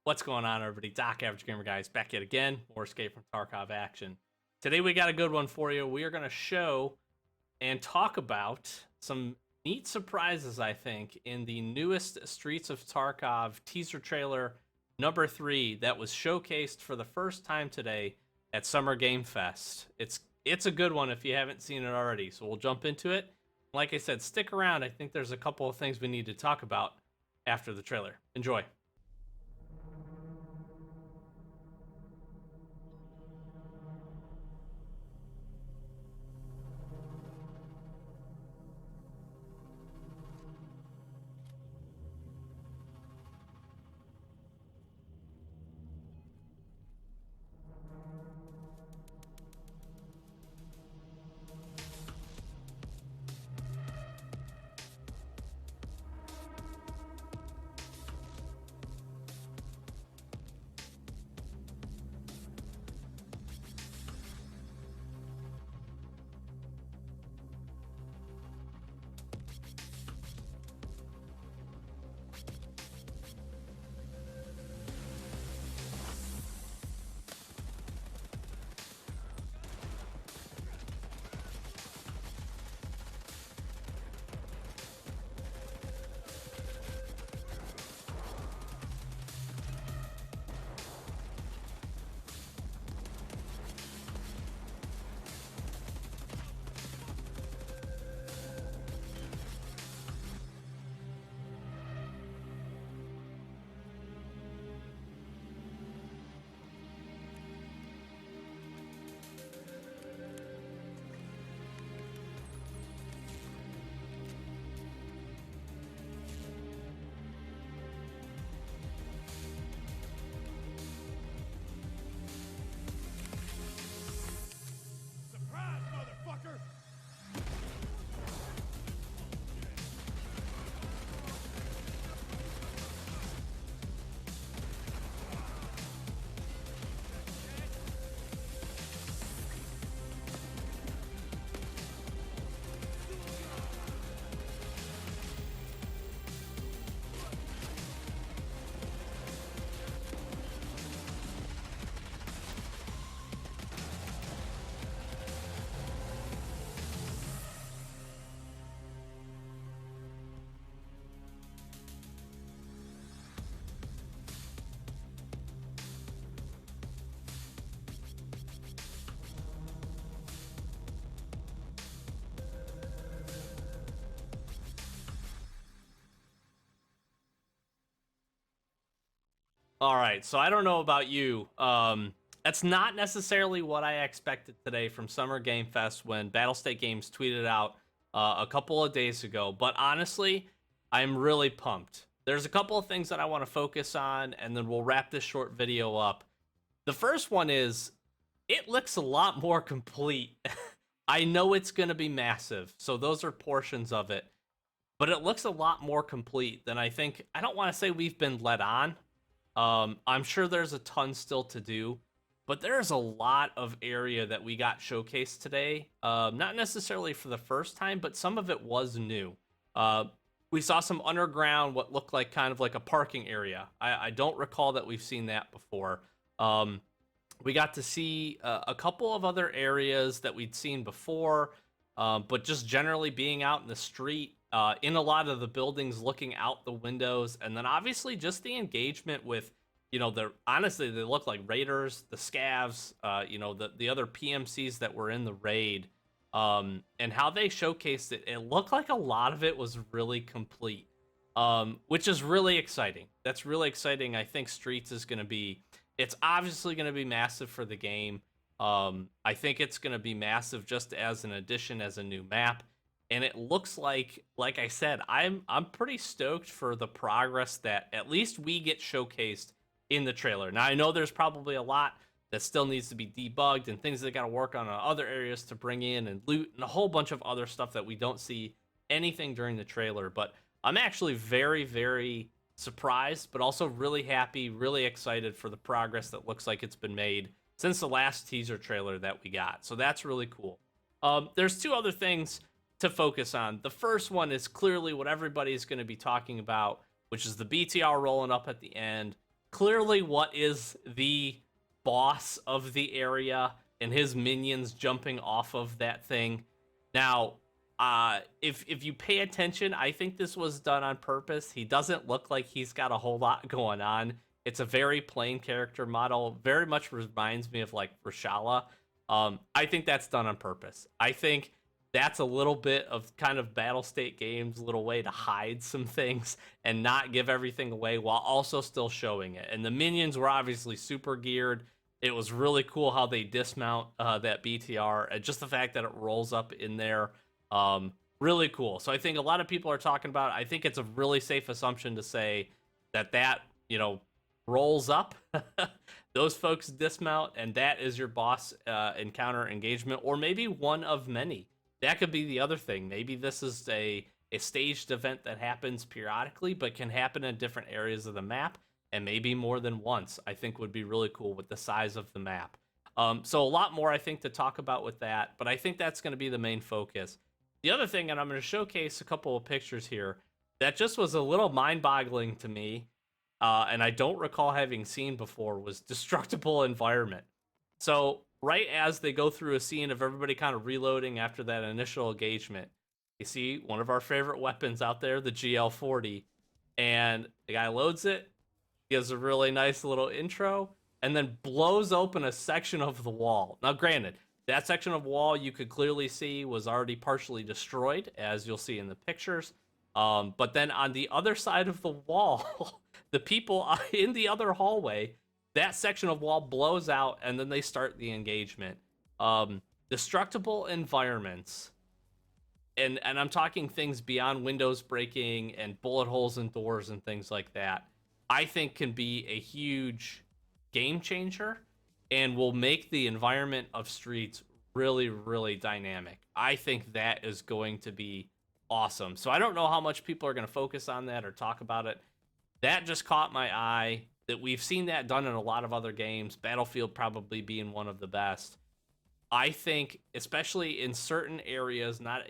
What's going on, everybody? Doc Average Gamer Guys back yet again. More Escape from Tarkov action. Today we got a good one for you. We are going to show and talk about some neat surprises, I think, in the newest Streets of Tarkov teaser trailer number 3 that was showcased for the first time today at Summer Game Fest. It's a good one if you haven't seen it already, so we'll jump into it. Like I said, stick around. I think there's a couple of things we need to talk about after the trailer. Enjoy. Surprise, motherfucker! All right, so I don't know about you. That's not necessarily what I expected today from Summer Game Fest when Battlestate Games tweeted out a couple of days ago. But honestly, I'm really pumped. There's a couple of things that I want to focus on, and then we'll wrap this short video up. The first one is it looks a lot more complete. I know it's going to be massive, so those are portions of it, but it looks a lot more complete than I don't want to say we've been led on. I'm sure there's a ton still to do, but there's a lot of area that we got showcased today. Not necessarily for the first time, but some of it was new. Uh, we saw some underground, what looked like kind of like a parking area. I don't recall that we've seen that before. Um, we got to see a couple of other areas that we'd seen before, but just generally being out in the street, in a lot of the buildings, looking out the windows, and then obviously just the engagement with, honestly, they look like raiders, the scavs, the other PMCs that were in the raid, and how they showcased it. It looked like a lot of it was really complete, which is really exciting. That's really exciting. I think Streets is going to be, it's obviously going to be massive for the game. I think it's going to be massive just as an addition, as a new map. And it looks like I said, I'm pretty stoked for the progress that at least we get showcased in the trailer. Now, I know there's probably a lot that still needs to be debugged and things that got to work on other areas to bring in and loot and a whole bunch of other stuff that we don't see anything during the trailer. But I'm actually very, very surprised, but also really happy, really excited for the progress that looks like it's been made since the last teaser trailer that we got. So that's really cool. There's two other things to focus on. The first one is clearly what everybody's going to be talking about, which is the BTR rolling up at the end. clearly what is the boss of the area and his minions jumping off of that thing. Now, if you pay attention, I think this was done on purpose. He doesn't look like he's got a whole lot going on. It's a very plain character model. Very much reminds me of like Rashala. I think that's done on purpose. I think that's a little bit of kind of Battle State Games' little way to hide some things and not give everything away while also still showing it. And the minions were obviously super geared. It was really cool how they dismount that BTR, and just the fact that it rolls up in there. Really cool. So I think a lot of people are talking about it. I think it's a really safe assumption to say that rolls up. Those folks dismount, and that is your boss encounter engagement, or maybe one of many. That could be the other thing. Maybe this is a staged event that happens periodically, but can happen in different areas of the map, and maybe more than once. I think would be really cool with the size of the map. So a lot more, I think, to talk about with that, but I think that's going to be the main focus. The other thing, and I'm going to showcase a couple of pictures here, that just was a little mind-boggling to me, and I don't recall having seen before, was destructible environment. So right as they go through a scene of everybody kind of reloading after that initial engagement, you see one of our favorite weapons out there, the GL40, and the guy loads it, gives a really nice little intro, and then blows open a section of the wall. Now, granted, that section of wall you could clearly see was already partially destroyed, as you'll see in the pictures. But then on the other side of the wall, the people in the other hallway, that section of wall blows out, and then they start the engagement. Destructible environments, and I'm talking things beyond windows breaking and bullet holes in doors and things like that, I think can be a huge game changer and will make the environment of streets really, really dynamic. I think that is going to be awesome. So I don't know how much people are going to focus on that or talk about it. That just caught my eye. That we've seen that done in a lot of other games, Battlefield probably being one of the best. I think, especially in certain areas, not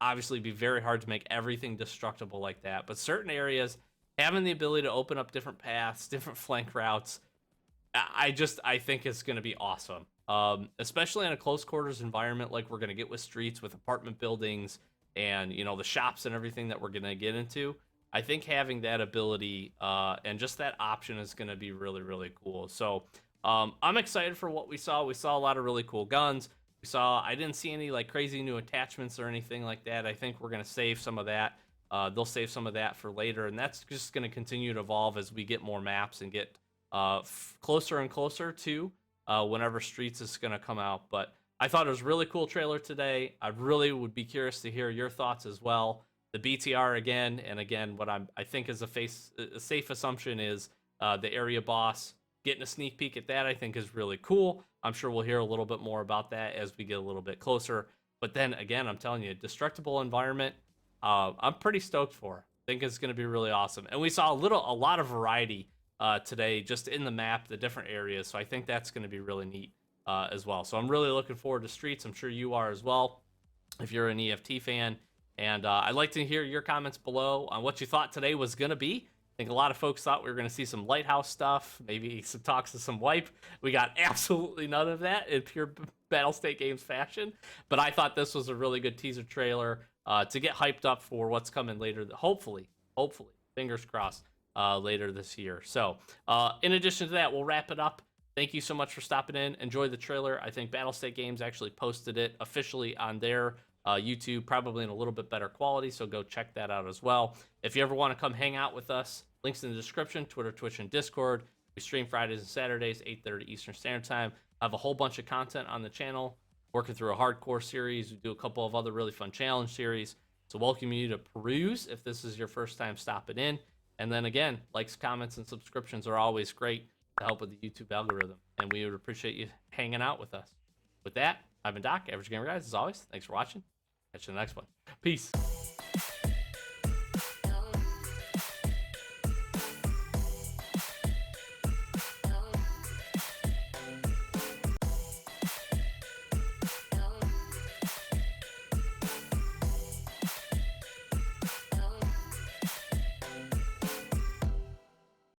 obviously be very hard to make everything destructible like that, but certain areas having the ability to open up different paths, different flank routes, I think it's going to be awesome. Especially in a close quarters environment like we're going to get with streets, with apartment buildings, and the shops and everything that we're going to get into. I think having that ability and just that option is going to be really, really cool. So I'm excited for what we saw. We saw a lot of really cool guns. I didn't see any like crazy new attachments or anything like that. I think we're going to save some of that. They'll save some of that for later, and that's just going to continue to evolve as we get more maps and get closer and closer to whenever Streets is going to come out. But I thought it was a really cool trailer today. I really would be curious to hear your thoughts as well. The BTR again, and again, what I think is a safe assumption is the area boss. Getting a sneak peek at that, I think, is really cool. I'm sure we'll hear a little bit more about that as we get a little bit closer. But then again, I'm telling you, destructible environment, I'm pretty stoked for. I think it's going to be really awesome. And we saw a lot of variety today, just in the map, the different areas. So I think that's going to be really neat as well. So I'm really looking forward to Streets. I'm sure you are as well, if you're an EFT fan. And I'd like to hear your comments below on what you thought today was going to be. I think a lot of folks thought we were going to see some Lighthouse stuff, maybe some talks of some wipe. We got absolutely none of that in pure Battle State Games fashion. But I thought this was a really good teaser trailer to get hyped up for what's coming later. Hopefully, fingers crossed, later this year. So in addition to that, we'll wrap it up. Thank you so much for stopping in. Enjoy the trailer. I think Battle State Games actually posted it officially on their YouTube, probably in a little bit better quality, so go check that out as well. If you ever want to come hang out with us, links in the description, Twitter, Twitch, and Discord. We stream Fridays and Saturdays, 8:30 Eastern Standard Time. I have a whole bunch of content on the channel, working through a hardcore series. We do a couple of other really fun challenge series. So welcome you to peruse if this is your first time stopping in. And then again, likes, comments, and subscriptions are always great to help with the YouTube algorithm. And we would appreciate you hanging out with us. With that, I've been Doc, Average Gamer Guys. As always, thanks for watching. Catch you in the next one. Peace.